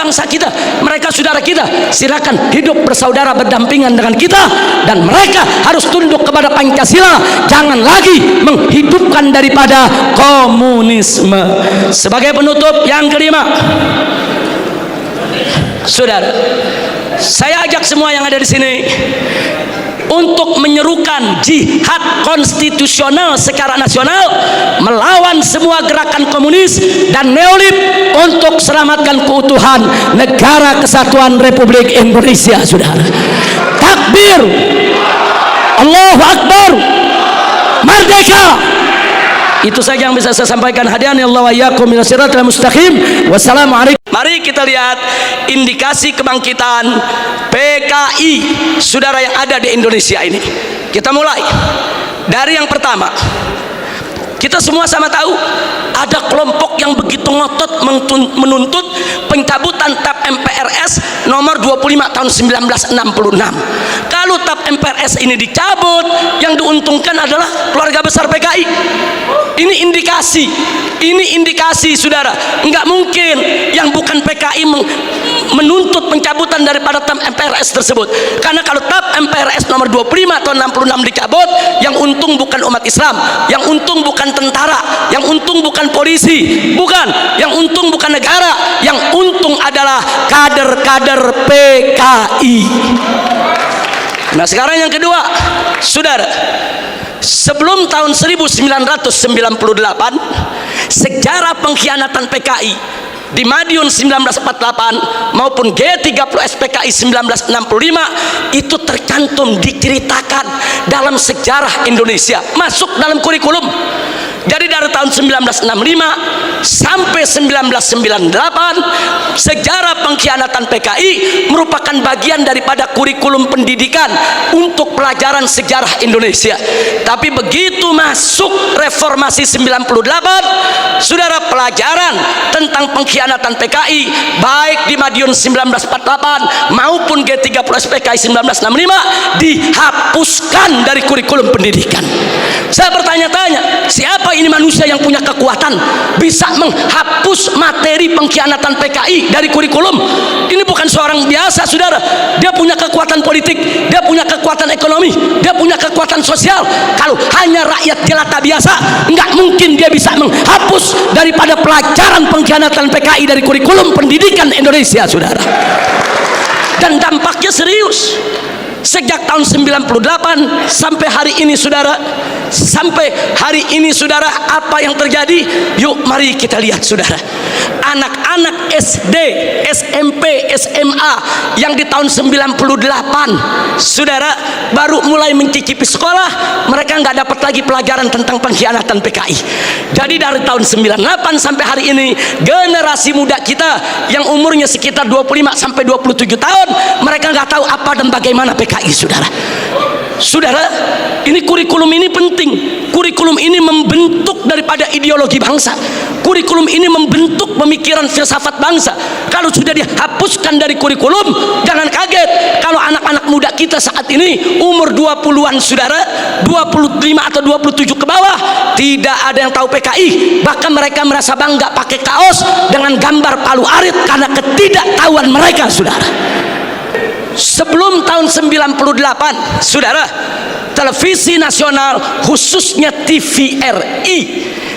bangsa kita, mereka saudara kita. Silakan hidup bersaudara berdampingan dengan kita, dan mereka harus tunduk kepada Pancasila. Jangan lagi menghidupkan daripada komunisme. Sebagai penutup yang kelima, saudara, saya ajak semua yang ada di sini untuk menyerukan jihad konstitusional secara nasional melawan semua gerakan komunis dan neolib untuk selamatkan keutuhan negara kesatuan Republik Indonesia, saudara. Takbir, Allahu Akbar, merdeka. Itu saja yang bisa saya sampaikan. Hadiani Allah wa iyyakum ila siratal mustaqim. Wassalamualaikum. Mari kita lihat indikasi kebangkitan PKI, saudara, yang ada di Indonesia ini. Kita mulai dari yang pertama. Kita semua sama tahu ada kelompok yang begitu ngotot menuntut pencabutan TAP MPRS nomor 25 tahun 1966. Kalau TAP MPRS ini dicabut, yang diuntungkan adalah keluarga besar PKI. Ini indikasi, saudara. Enggak mungkin yang bukan PKI menuntut pencabutan daripada TAP MPRS tersebut. Karena kalau TAP MPRS nomor 25 tahun 66 dicabut, yang untung bukan umat Islam, yang untung bukan tentara, yang untung bukan polisi, bukan, yang untung bukan negara, yang untung adalah kader-kader PKI. Nah, sekarang yang kedua, saudara, sebelum tahun 1998, sejarah pengkhianatan PKI di Madiun 1948 maupun G30S PKI 1965 itu tercantum, diceritakan dalam sejarah Indonesia, masuk dalam kurikulum. Jadi dari tahun 1965 sampai 1998, sejarah pengkhianatan PKI merupakan bagian daripada kurikulum pendidikan untuk pelajaran sejarah Indonesia. Tapi begitu masuk reformasi 98, saudara, pelajaran tentang pengkhianatan PKI baik di Madiun 1948 maupun G30S PKI 1965 dihapuskan dari kurikulum pendidikan. Saya bertanya-tanya, siapa ini manusia yang punya kekuatan bisa menghapus materi pengkhianatan PKI dari kurikulum? Ini bukan seorang biasa, saudara. Dia punya kekuatan politik, dia punya kekuatan ekonomi, dia punya kekuatan sosial. Kalau hanya rakyat jelata biasa, nggak mungkin dia bisa menghapus daripada pelajaran pengkhianatan PKI dari kurikulum pendidikan Indonesia, saudara. Dan dampaknya serius. Sejak tahun 98 sampai hari ini, saudara, apa yang terjadi? Yuk mari kita lihat, saudara. Anak-anak SD, SMP, SMA yang di tahun 98, saudara, baru mulai mencicipi sekolah, mereka nggak dapat lagi pelajaran tentang pengkhianatan PKI. Jadi dari tahun 98 sampai hari ini, generasi muda kita yang umurnya sekitar 25 sampai 27 tahun, mereka nggak tahu apa dan bagaimana PKI, saudara. Saudara, ini kurikulum ini penting. Kurikulum ini membentuk daripada ideologi bangsa. Kurikulum ini membentuk pemikiran filsafat bangsa. Kalau sudah dihapuskan dari kurikulum, jangan kaget kalau anak-anak muda kita saat ini umur 20-an, saudara, 25 atau 27 ke bawah, tidak ada yang tahu PKI. Bahkan mereka merasa bangga pakai kaos dengan gambar Palu Arit karena ketidaktahuan mereka, saudara. Sebelum tahun 98, saudara, televisi nasional khususnya TVRI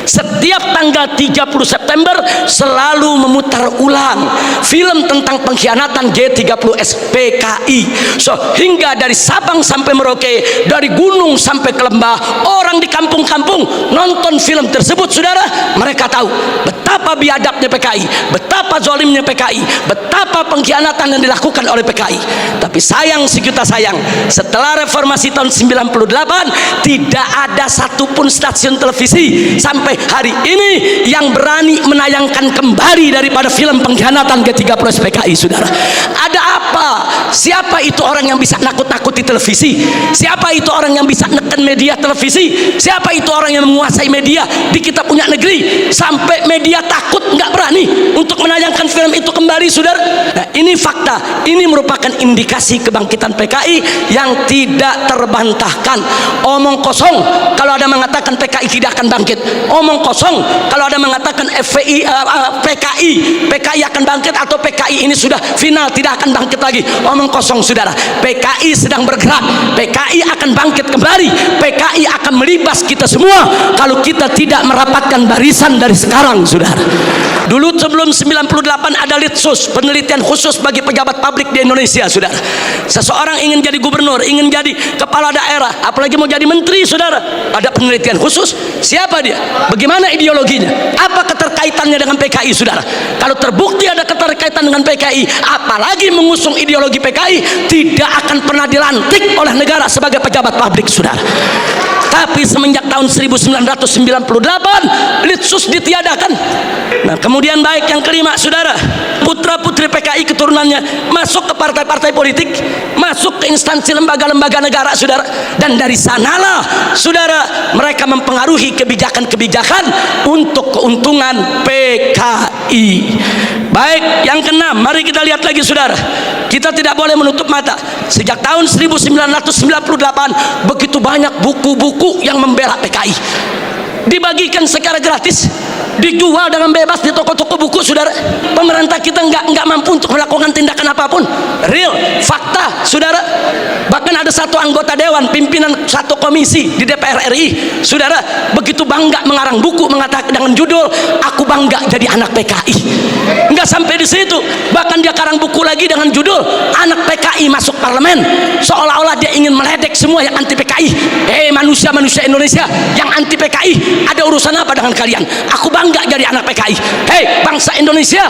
setiap tanggal 30 September selalu memutar ulang film tentang pengkhianatan G30S PKI. So, hingga dari Sabang sampai Merauke, dari gunung sampai ke lembah, orang di kampung-kampung nonton film tersebut, saudara. Mereka tahu betapa biadabnya PKI, betapa zalimnya PKI, betapa pengkhianatan yang dilakukan oleh PKI. Tapi sayang sejuta sayang, setelah reformasi tahun 98 tidak ada satupun stasiun televisi sampai hari ini yang berani menayangkan kembali daripada film pengkhianatan G30S PKI, saudara. Ada apa Siapa itu orang yang bisa nakut-nakuti televisi? Siapa itu orang yang bisa neken media televisi? Siapa itu orang yang menguasai media di kita punya negeri sampai media takut, nggak berani untuk menayangkan film itu kembali, saudara? Nah, ini fakta. Ini merupakan indikasi kebangkitan PKI yang tidak terbantahkan. Omong kosong kalau ada mengatakan PKI tidak akan bangkit. Omong kosong kalau ada mengatakan PKI akan bangkit atau PKI ini sudah final tidak akan bangkit lagi. Omong kosong, saudara. PKI sedang bergerak. PKI akan bangkit kembali. PKI akan melibas kita semua kalau kita tidak merapatkan barisan dari sekarang, saudara. Dulu sebelum 98 ada Litsus, penelitian khusus bagi pejabat publik di Indonesia, saudara. Seseorang ingin jadi gubernur, ingin jadi kepala daerah, apalagi mau jadi menteri, saudara, ada penelitian khusus. Siapa dia? Bagaimana ideologinya? Apa keterkaitannya dengan PKI, saudara? Kalau terbukti ada keterkaitan dengan PKI, apalagi mengusung ideologi PKI, tidak akan pernah dilantik oleh negara sebagai pejabat publik, saudara. Tapi semenjak tahun 1998 Litsus ditiadakan. Nah, kemudian baik yang kelima, saudara, putra putri PKI keturunannya masuk ke partai-partai politik, masuk ke instansi lembaga-lembaga negara, saudara, dan dari sanalah, saudara, mereka mempengaruhi kebijakan-kebijakan untuk keuntungan PKI. Baik yang keenam, mari kita lihat lagi, saudara. Kita tidak boleh menutup mata. Sejak tahun 1998 begitu banyak buku-buku yang membela PKI dibagikan secara gratis, dijual dengan bebas di toko-toko buku, saudara. Pemerintah kita nggak mampu untuk melakukan tindakan apapun. Real fakta, saudara. Bahkan ada satu anggota dewan pimpinan satu komisi di DPR RI, saudara, begitu bangga mengarang buku mengatakan dengan judul "Aku Bangga Jadi Anak PKI". Nggak sampai di situ, bahkan dia karang buku lagi dengan judul "Anak PKI Masuk Parlemen", seolah-olah dia ingin meledek semua yang anti PKI. Manusia-manusia Indonesia yang anti PKI, ada urusan apa dengan kalian? Aku bangga jadi anak PKI. Bangsa Indonesia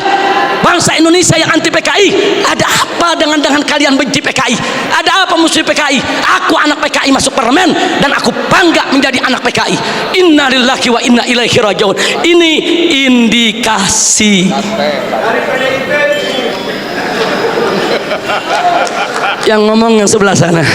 yang anti PKI, ada apa dengan kalian benci PKI? Ada apa musuh PKI? Aku anak PKI masuk parlemen dan aku bangga menjadi anak PKI. Innalillahi wa inna ilaihi rajiun. Ini indikasi. Yang ngomong yang sebelah sana.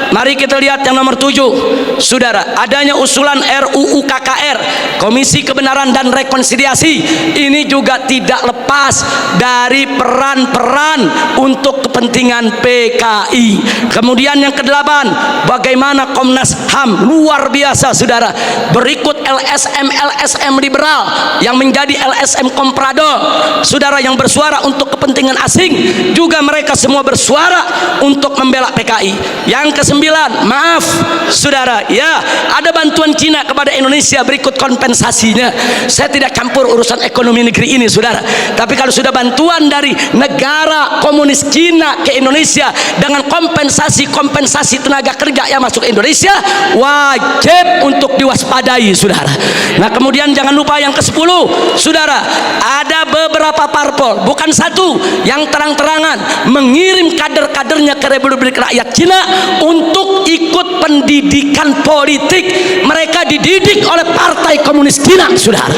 Mari kita lihat yang nomor 7, saudara. Adanya usulan RUU KKR, Komisi Kebenaran dan Rekonsiliasi, ini juga tidak lepas dari peran-peran untuk kepentingan PKI. Kemudian yang ke-8, bagaimana Komnas HAM, luar biasa, saudara. Berikut LSM liberal yang menjadi LSM komprador, saudara, yang bersuara untuk kepentingan asing, juga mereka semua bersuara untuk membela PKI. Yang ke-9, maaf, saudara, ya, ada bantuan Cina kepada Indonesia, berikut kompensasinya. Saya tidak campur urusan ekonomi negeri ini, saudara. Tapi kalau sudah bantuan dari negara komunis Cina ke Indonesia dengan kompensasi tenaga kerja yang masuk Indonesia, wajib untuk diwaspadai, saudara. Nah, kemudian jangan lupa yang ke-10, saudara, ada beberapa parpol, bukan satu, yang terang-terangan mengirim kader-kadernya ke Republik Rakyat Cina untuk ikut pendidikan politik. Mereka dididik oleh Partai Komunis Cina, saudara.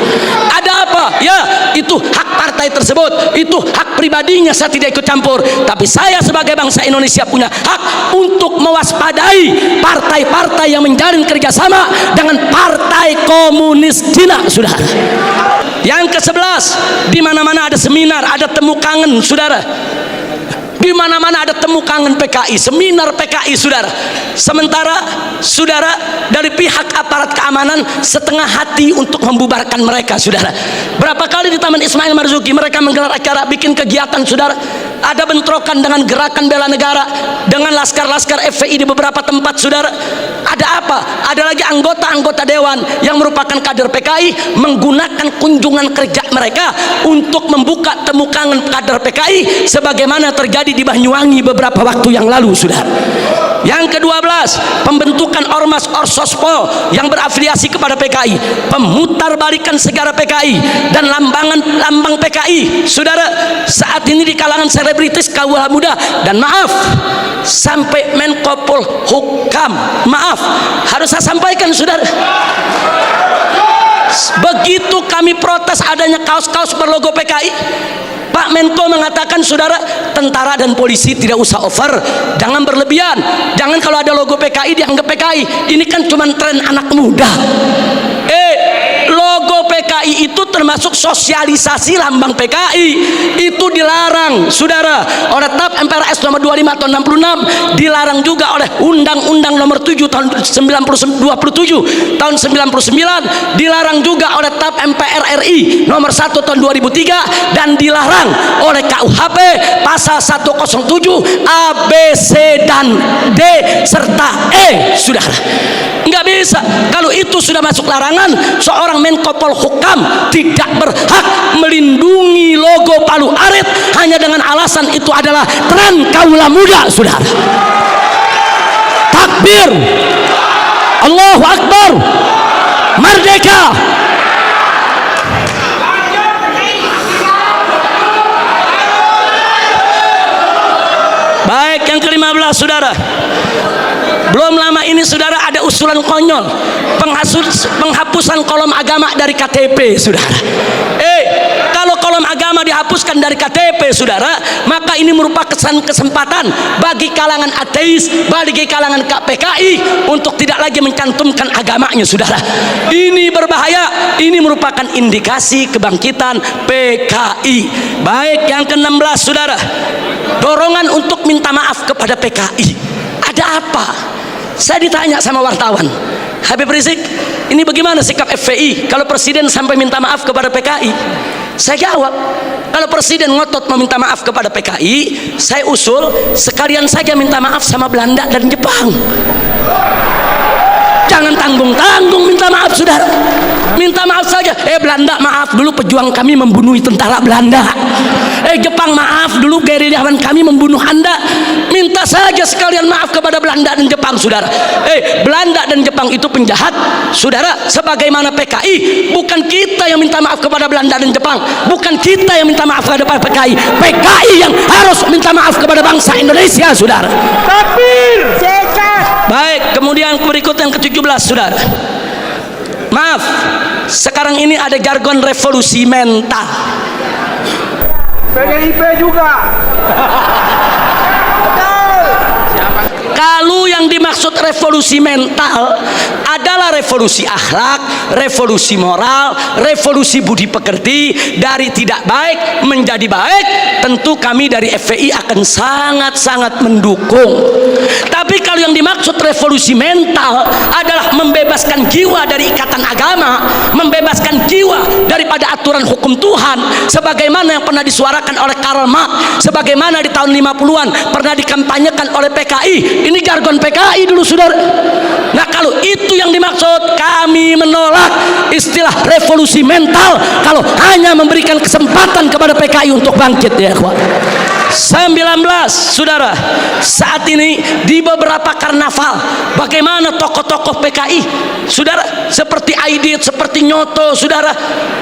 Ada apa? Ya, itu hak partai tersebut, itu hak pribadinya, saya tidak ikut campur. Tapi saya sebagai bangsa Indonesia punya hak untuk mewaspadai partai-partai yang menjalin kerjasama dengan Partai Komunis Cina, saudara. Yang ke-11, di mana-mana ada seminar, ada temu kangen, saudara. Di mana-mana ada temu kangen PKI, seminar PKI, saudara. Sementara, saudara, dari pihak aparat keamanan setengah hati untuk membubarkan mereka, saudara. Berapa kali di Taman Ismail Marzuki mereka menggelar acara, bikin kegiatan, saudara. Ada bentrokan dengan gerakan bela negara, dengan laskar-laskar FPI di beberapa tempat, saudara. Ada apa? Ada lagi anggota-anggota dewan yang merupakan kader PKI menggunakan kunjungan kerja mereka untuk membuka temu kangen kader PKI, sebagaimana terjadi di Banyuwangi beberapa waktu yang lalu, saudara. Yang ke-12, pembentukan Ormas Orsospol yang berafiliasi kepada PKI, pemutarbalikan sejarah PKI dan lambang PKI, saudara, saat ini di kalangan selebritis kaum muda. Dan maaf, sampai Menko Polhukam, maaf, harus saya sampaikan, saudara, begitu kami protes adanya kaos-kaos berlogo PKI, Pak Pak Menko mengatakan, saudara, tentara dan polisi tidak usah over, jangan berlebihan, jangan kalau ada logo PKI dianggap PKI. Ini kan cuma tren anak muda. Logo PKI itu termasuk sosialisasi lambang PKI, itu dilarang, saudara, oleh TAP MPRS nomor 25 tahun 66, dilarang juga oleh Undang-Undang nomor 7 tahun 27 tahun 99, dilarang juga oleh TAP MPR RI nomor 1 tahun 2003, dan dilarang oleh KUHP pasal 107 A, B, C, dan D serta E, saudara. Nggak bisa. Kalau itu sudah masuk larangan, seorang Menko Polhukam tidak berhak melindungi logo Palu Arit hanya dengan alasan itu adalah tren kaula muda, saudara. Takbir, Allahu Akbar, merdeka. Baik, yang ke-15, saudara. Belum lama ini, saudara, ada usulan konyol penghapusan kolom agama dari KTP, saudara. Kalau kolom agama dihapuskan dari KTP, saudara, maka ini merupakan kesempatan bagi kalangan ateis, bagi kalangan PKI untuk tidak lagi mencantumkan agamanya, saudara. Ini berbahaya. Ini merupakan indikasi kebangkitan PKI. Baik, yang ke-16, saudara, dorongan untuk minta maaf kepada PKI. Ada apa? Saya ditanya sama wartawan, Habib Rizik, ini bagaimana sikap FPI kalau presiden sampai minta maaf kepada PKI? Saya jawab, kalau presiden ngotot meminta maaf kepada PKI, saya usul sekalian saja minta maaf sama Belanda dan Jepang. Jangan tanggung-tanggung minta maaf, saudara. Minta maaf saja. Belanda, maaf dulu pejuang kami membunuh tentara Belanda. Jepang, maaf dulu gerilyawan kami membunuh Anda. Minta saja sekalian maaf kepada Belanda dan Jepang, saudara. Belanda dan Jepang itu penjahat, saudara. Sebagaimana PKI, bukan kita yang minta maaf kepada Belanda dan Jepang, bukan kita yang minta maaf kepada PKI. PKI yang harus minta maaf kepada bangsa Indonesia, saudara. Takbir. Baik, kemudian berikut yang ke-17, saudara. Maaf, sekarang ini ada jargon revolusi mental. PDIP juga. Kalau yang dimaksud revolusi mental adalah revolusi akhlak, revolusi moral, revolusi budi pekerti, dari tidak baik menjadi baik, tentu kami dari FPI akan sangat-sangat mendukung. Tapi kalau yang dimaksud revolusi mental adalah membebaskan jiwa dari ikatan agama, membebaskan jiwa daripada aturan hukum Tuhan, sebagaimana yang pernah disuarakan oleh Karl Marx, sebagaimana di tahun 50-an pernah dikampanyekan oleh PKI. Ini jargon PKI dulu, saudara. Nah, kalau itu yang dimaksud, kami menolak istilah revolusi mental kalau hanya memberikan kesempatan kepada PKI untuk bangkit, ya kawan. 19, saudara, saat ini di beberapa karnaval, bagaimana tokoh-tokoh PKI, saudara, seperti Aidit, seperti Nyoto, saudara,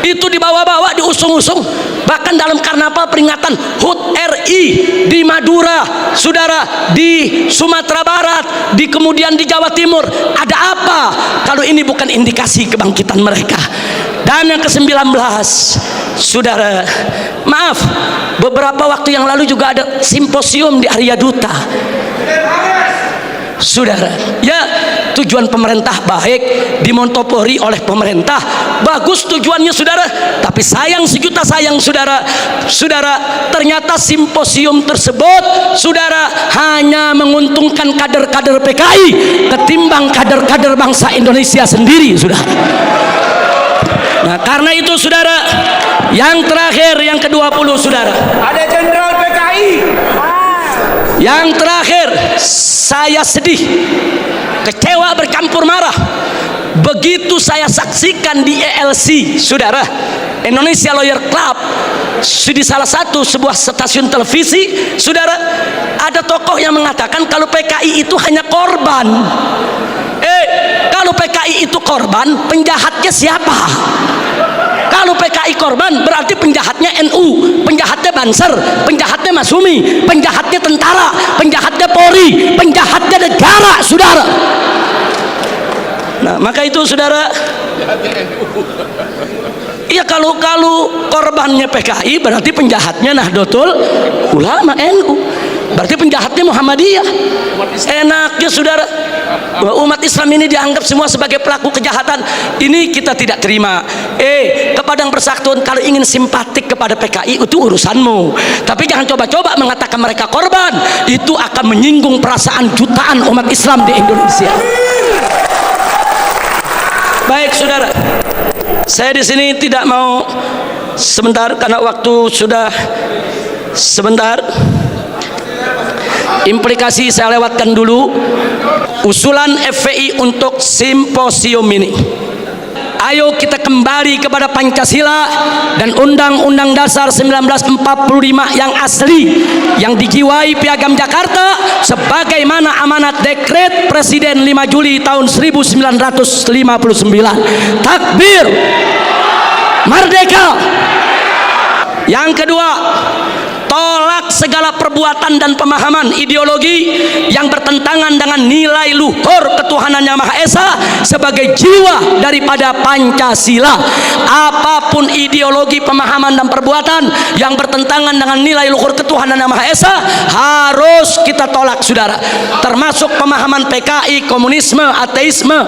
itu dibawa-bawa, diusung-usung. Bahkan dalam karnaval peringatan HUT RI di Madura, saudara, di Sumatera Barat, kemudian di Jawa Timur. Ada apa kalau ini bukan indikasi kebangkitan mereka? Dan yang ke-19, saudara, maaf, beberapa waktu yang lalu juga ada simposium di Arya Duta, saudara. Ya, tujuan pemerintah baik, dimontopori oleh pemerintah, bagus tujuannya, saudara. Tapi sayang sejuta sayang, saudara, ternyata simposium tersebut, saudara, hanya menguntungkan kader-kader PKI ketimbang kader-kader bangsa Indonesia sendiri, saudara. Nah, karena itu, saudara, yang terakhir, yang ke-20, saudara, Ada jenderal PKI. yang terakhir, saya sedih, kecewa, bercampur marah begitu saya saksikan di ELC, saudara, Indonesia Lawyer Club, di salah satu sebuah stasiun televisi, saudara, ada tokoh yang mengatakan kalau PKI itu hanya korban. Kalau PKI itu korban, penjahatnya siapa? Kalau PKI korban, berarti penjahatnya NU, penjahatnya Banser, penjahatnya Masumi, penjahatnya tentara, penjahatnya Polri, penjahatnya negara, saudara. Nah, maka itu, saudara, Ya kalau korbannya PKI berarti penjahatnya Nahdlatul Ulama NU. Berarti penjahatnya Muhammadiyah. Enaknya saudara, umat Islam ini dianggap semua sebagai pelaku kejahatan. Ini kita tidak terima. Ke Padang Persatuan kalau ingin simpatik kepada PKI itu urusanmu. Tapi jangan coba-coba mengatakan mereka korban. Itu akan menyinggung perasaan jutaan umat Islam di Indonesia. Baik saudara, saya di sini tidak mau sebentar karena waktu sudah sebentar. Implikasi saya lewatkan dulu. Usulan FPI untuk simposium ini. Ayo kita kembali kepada Pancasila dan Undang-Undang Dasar 1945 yang asli, yang dijiwai Piagam Jakarta sebagaimana amanat Dekret Presiden 5 Juli tahun 1959. Takbir, merdeka. Yang kedua, tolak segala perbuatan dan pemahaman ideologi yang bertentangan dengan nilai luhur ketuhanan Yang Maha Esa sebagai jiwa daripada Pancasila. Apapun ideologi, pemahaman dan perbuatan yang bertentangan dengan nilai luhur ketuhanan Yang Maha Esa harus kita tolak saudara. Termasuk pemahaman PKI, komunisme, ateisme,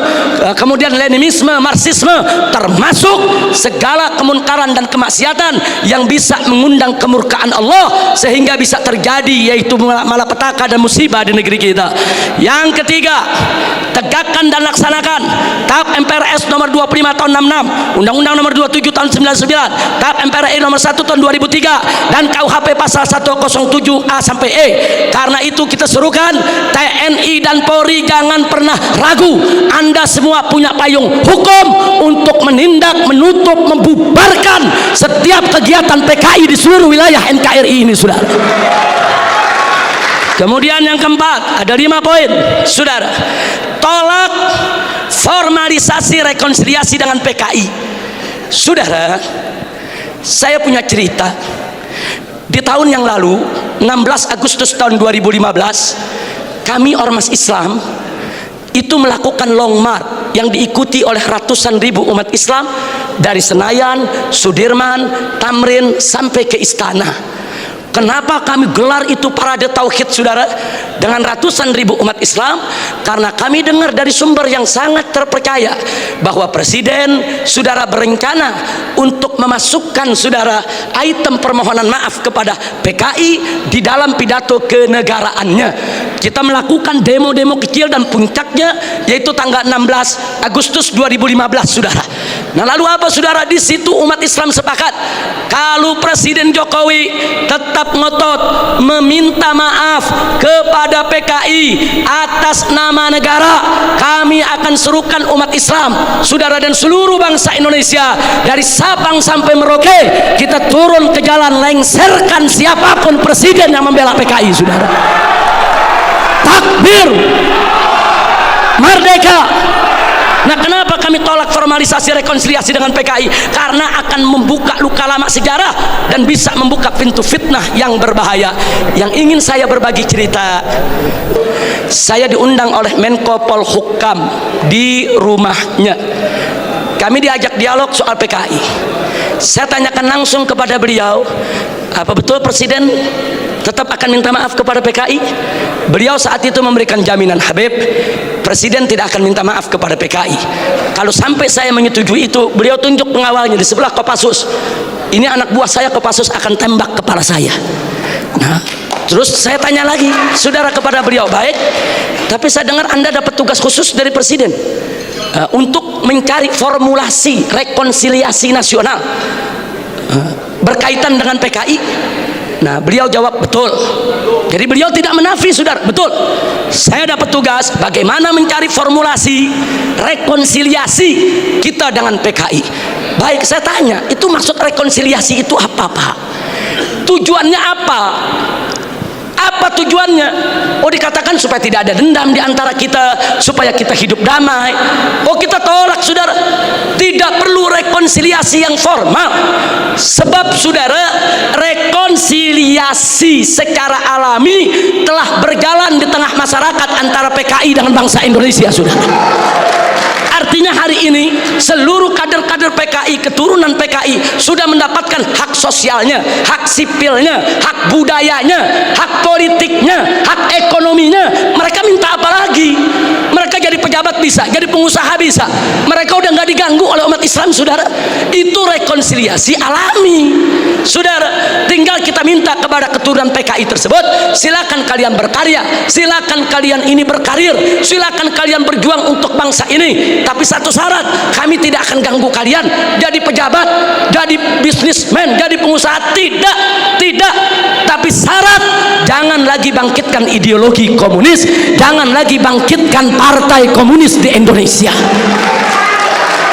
kemudian Leninisme, Marxisme, termasuk segala kemungkaran dan kemaksiatan yang bisa mengundang kemurkaan Allah sehingga bisa terjadi yaitu malapetaka dan musibah di negeri kita. Yang ketiga, tegakkan dan laksanakan TAP MPRS nomor 25 tahun 66, Undang-Undang nomor 27 tahun 99, TAP MPRI nomor 1 tahun 2003 dan KUHP pasal 107A sampai E. Karena itu kita serukan TNI dan Polri jangan pernah ragu. Anda semua punya payung hukum untuk menindak, menutup, membubarkan setiap kegiatan PKI di seluruh wilayah NKRI ini saudara. Kemudian yang keempat, ada 5 poin saudara. Tolak formalisasi rekonsiliasi dengan PKI. Saudara, saya punya cerita. Di tahun yang lalu 16 Agustus tahun 2015, kami ormas Islam itu melakukan long march yang diikuti oleh ratusan ribu umat Islam dari Senayan, Sudirman, Tamrin sampai ke Istana. Kenapa kami gelar itu parade tauhid saudara dengan ratusan ribu umat Islam? Karena kami dengar dari sumber yang sangat terpercaya bahwa Presiden saudara berencana untuk memasukkan saudara item permohonan maaf kepada PKI di dalam pidato kenegaraannya. Kita melakukan demo-demo kecil dan puncaknya yaitu tanggal 16 Agustus 2015 saudara. Nah lalu apa saudara? Di situ umat Islam sepakat kalau Presiden Jokowi tetap ngotot meminta maaf kepada PKI atas nama negara, kami akan serukan umat Islam saudara dan seluruh bangsa Indonesia dari Sabang sampai Merauke, kita turun ke jalan lengserkan siapapun presiden yang membela PKI saudara. Takbir, merdeka. Nah kenapa kami tolak formalisasi rekonsiliasi dengan PKI? Karena akan membuka luka lama sejarah dan bisa membuka pintu fitnah yang berbahaya. Yang ingin saya berbagi cerita, saya diundang oleh Menko Polhukam di rumahnya. Kami diajak dialog soal PKI. Saya tanyakan langsung kepada beliau, apa betul Presiden tetap akan minta maaf kepada PKI? Beliau saat itu memberikan jaminan, Habib, Presiden tidak akan minta maaf kepada PKI. Kalau sampai saya menyetujui itu, beliau tunjuk pengawalnya di sebelah Kopassus. Ini anak buah saya Kopassus akan tembak kepala saya. Nah, terus saya tanya lagi, saudara, kepada beliau, baik, tapi saya dengar Anda dapat tugas khusus dari Presiden untuk mencari formulasi rekonsiliasi nasional berkaitan dengan PKI. Nah beliau jawab betul. Jadi beliau tidak menafi saudara, betul, saya dapat tugas bagaimana mencari formulasi rekonsiliasi kita dengan PKI. Baik, saya tanya, itu maksud rekonsiliasi itu apa Pak? Tujuannya apa? Apa tujuannya? Oh dikatakan supaya tidak ada dendam di antara kita, supaya kita hidup damai. Oh kita tolak saudara, tidak perlu rekonsiliasi yang formal. Sebab saudara, rekonsiliasi secara alami telah berjalan di tengah masyarakat antara PKI dengan bangsa Indonesia saudara. Artinya hari ini seluruh kader-kader PKI, keturunan PKI sudah mendapatkan hak sosialnya, hak sipilnya, hak budayanya, hak politiknya, hak ekonominya. Mereka minta apa lagi? Mereka jadi pejabat bisa, jadi pengusaha bisa. Mereka udah nggak diganggu oleh umat Islam, saudara. Itu rekonsiliasi alami, saudara. Tinggal kita minta kepada keturunan PKI tersebut, silakan kalian berkarya, silakan kalian ini berkarir, silakan kalian berjuang untuk bangsa ini. Tapi satu syarat, kami tidak akan ganggu kalian jadi pejabat, jadi bisnismen, jadi pengusaha. Tidak. Tapi syarat, jangan lagi bangkitkan ideologi komunis, jangan lagi bangkitkan partai komunis di Indonesia.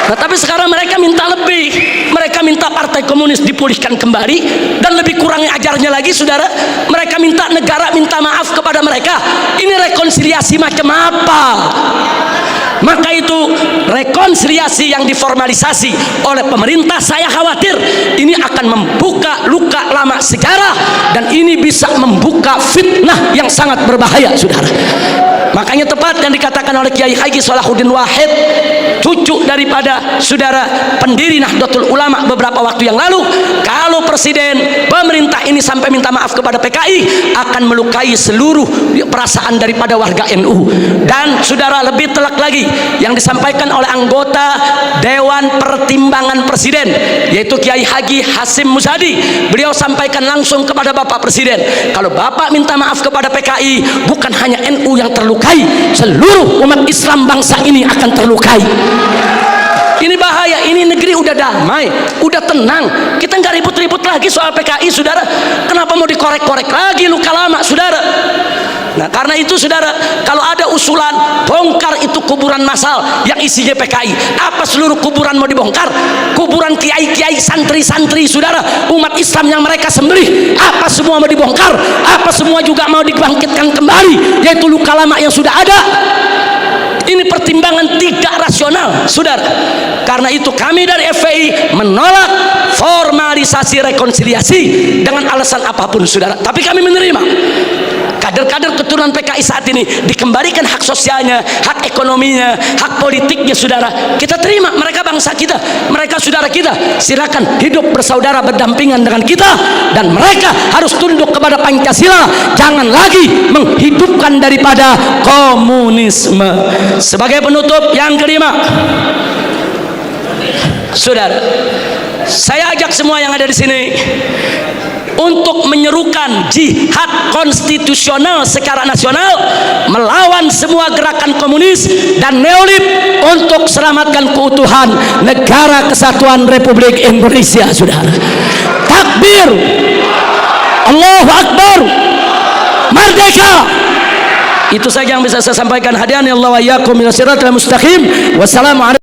Nah, tapi sekarang mereka minta lebih. Mereka minta partai komunis dipulihkan kembali, dan lebih kurangnya ajarnya lagi, saudara. Mereka minta negara minta maaf kepada mereka. Ini rekonsiliasi macam apa? Maka itu rekonsiliasi yang diformalisasi oleh pemerintah, saya khawatir ini akan membuka luka lama sejarah, dan ini bisa membuka fitnah yang sangat berbahaya, saudara. Makanya tepat yang dikatakan oleh Kiai Haji Salahuddin Wahid, cucu daripada saudara pendiri Nahdlatul Ulama beberapa waktu yang lalu, kalau presiden pemerintah ini sampai minta maaf kepada PKI, akan melukai seluruh perasaan daripada warga NU. Dan saudara, lebih telak lagi yang disampaikan oleh anggota Dewan Pertimbangan Presiden, yaitu Kiai Haji Hasim Muzadi. Beliau sampaikan langsung kepada Bapak Presiden, kalau Bapak minta maaf kepada PKI, bukan hanya NU yang terlukai, seluruh umat Islam bangsa ini akan terlukai. Ini bahaya. Ini negeri udah damai, udah tenang, kita nggak ribut-ribut lagi soal PKI, saudara. Kenapa mau dikorek-korek lagi luka lama, saudara? Nah, karena itu, saudara, kalau ada usulan bongkar itu kuburan massal yang isinya PKI, apa seluruh kuburan mau dibongkar? Kuburan kiai-kiai, santri-santri, saudara, umat Islam yang mereka sembelih, apa semua mau dibongkar? Apa semua juga mau dibangkitkan kembali, yaitu luka lama yang sudah ada? Ini pertimbangan tidak rasional, saudara. Karena itu kami dari FPI menolak formalisasi rekonsiliasi dengan alasan apapun, saudara. Tapi kami menerima kader-kader keturunan PKI saat ini dikembalikan hak sosialnya, hak ekonominya, hak politiknya, saudara. Kita terima, mereka bangsa kita, mereka saudara kita. Silakan hidup bersaudara berdampingan dengan kita, dan mereka harus tunduk kepada Pancasila. Jangan lagi menghidupkan daripada komunisme. Sebagai penutup yang kelima, saudara, saya ajak semua yang ada di sini untuk menyerukan jihad konstitusional secara nasional melawan semua gerakan komunis dan neolib untuk selamatkan keutuhan negara kesatuan Republik Indonesia, saudara. Takbir, Allahu Akbar, merdeka. Itu saja yang bisa saya sampaikan. Hadani Allah wa iyyakum ila siratal mustaqim. Wassalamualaikum.